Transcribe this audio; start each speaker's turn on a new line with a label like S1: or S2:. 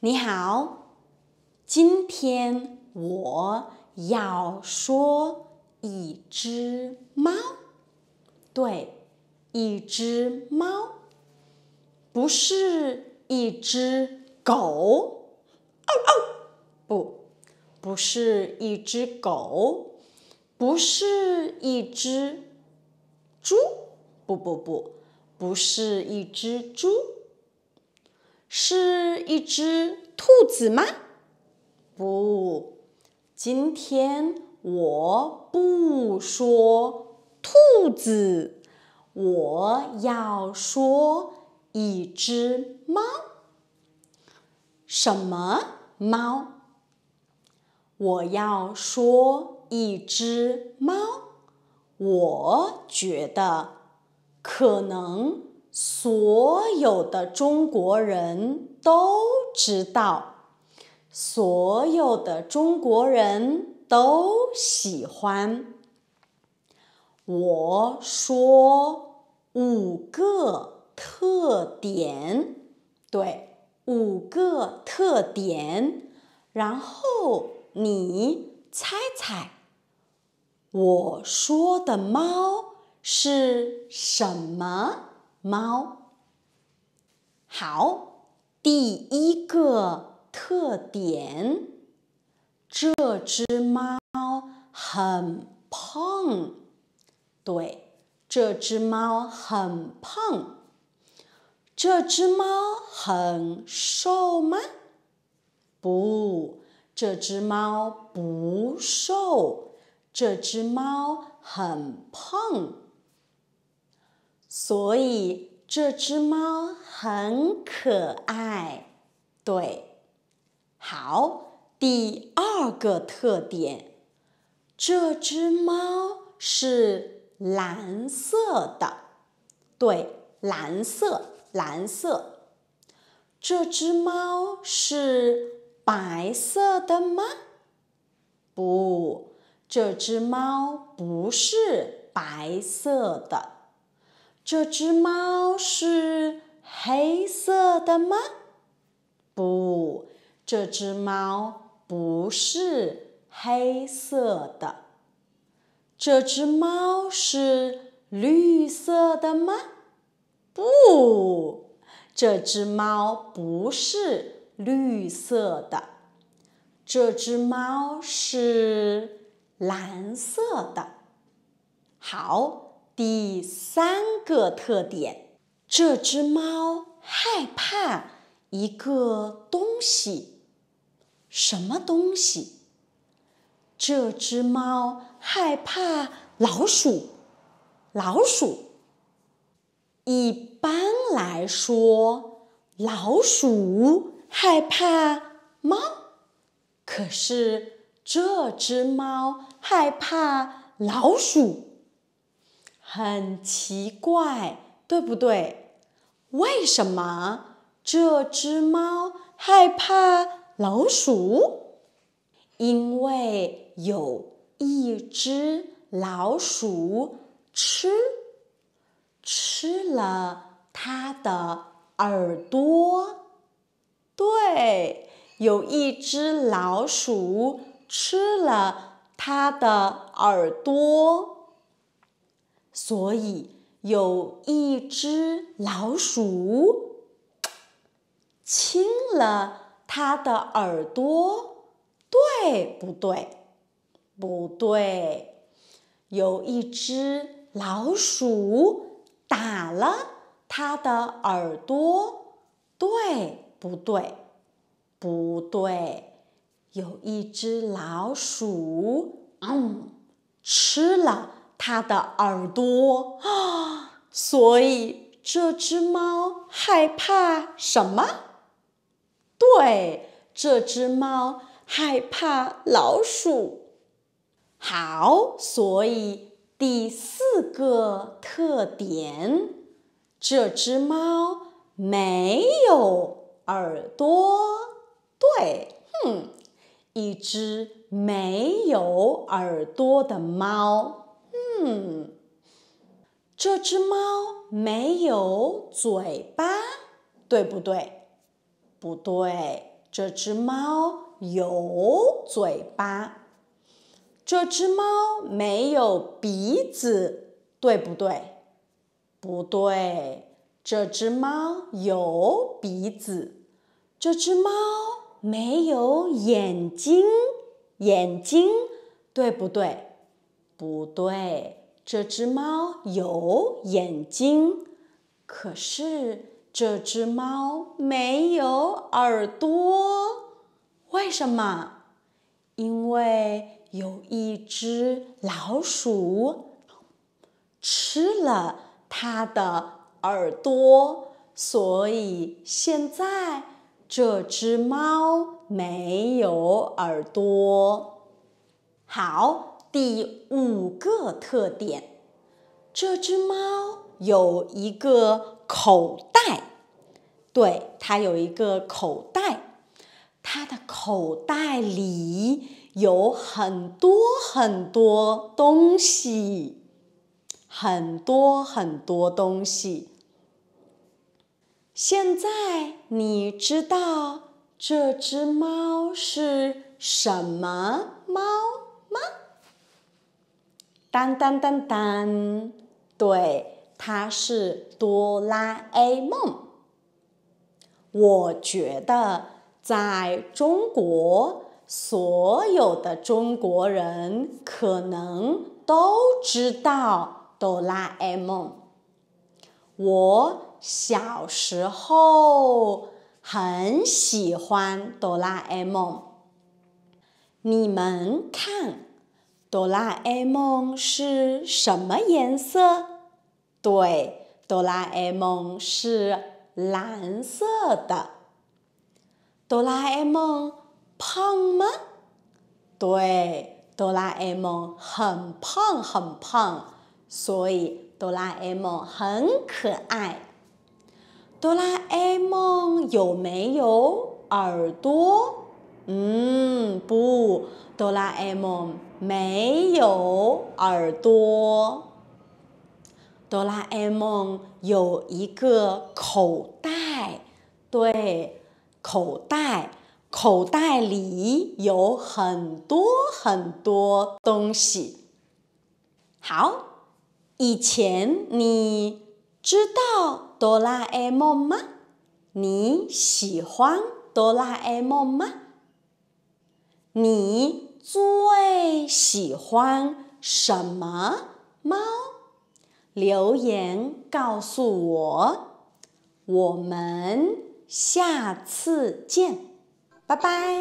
S1: 你好，今天我要说一只猫。对，一只猫，不是一只狗。不是一只狗，不是一只猪。不是一只猪。是一只兔子吗？不，今天我不说兔子，我要说一只猫。什么猫？我要说一只猫。我觉得可能所有的中国人都知道，所有的中国人都喜欢。我说5个特点，对，5个特点，然后你猜猜，我说的猫是什么猫？好，第一个特点，这只猫很胖。对，这只猫很胖。这只猫很瘦吗？不，这只猫不瘦，这只猫很胖。所以这只猫很可爱。对，好，第二个特点，这只猫是蓝色的。对，蓝色。这只猫是白色的吗？不，这只猫不是白色的。这只猫是黑色的吗？不，这只猫不是黑色的。这只猫是绿色的吗？不，这只猫不是绿色的。这只猫是蓝色的。好，第3个特点，这只猫害怕一个东西。什么东西？这只猫害怕老鼠。一般来说，老鼠害怕猫，可是这只猫害怕老鼠。很奇怪，对不对？为什么这只猫害怕老鼠？因为有一只老鼠吃了它的耳朵。对，有一只老鼠吃了它的耳朵，所以有一只老鼠亲了它的耳朵。对不对？不对，有一只老鼠打了它的耳朵。对不对？不对，有一只老鼠吃了它的耳朵所以这只猫害怕什么？对，这只猫害怕老鼠。好，所以第4个特点，这只猫没有耳朵。对，一只没有耳朵的猫。这只猫没有嘴巴，对不对？不对，这只猫有嘴巴。这只猫没有鼻子，对不对？不对，这只猫有鼻子。这只猫没有眼睛，对不对？不对，这只猫有眼睛。可是这只猫没有耳朵，为什么？因为有一只老鼠吃了它的耳朵，所以现在这只猫没有耳朵。好，第5个特点，这只猫有一个口袋。对，它有一个口袋，它的口袋里有很多很多东西，很多很多东西。现在你知道这只猫是什么猫吗？当当当当，对，它是哆啦 A 梦。我觉得在中国，所有的中国人可能都知道哆啦 A 梦。我小时候很喜欢哆啦 A 梦。你们看，哆啦 A 梦是什么颜色？对，哆啦 A 梦是蓝色的。哆啦 A 梦胖吗？对，哆啦 A 梦很胖很胖，所以哆啦 A 梦很可爱。哆啦 A 梦有没有耳朵？不，哆啦 A 梦没有耳朵。哆啦 A 梦有一个口袋，对，口袋里有很多很多东西。好，以前你知道哆啦 A 梦吗？你喜欢哆啦 A 梦吗？你最喜欢什么猫？留言告诉我，我们下次见，拜拜。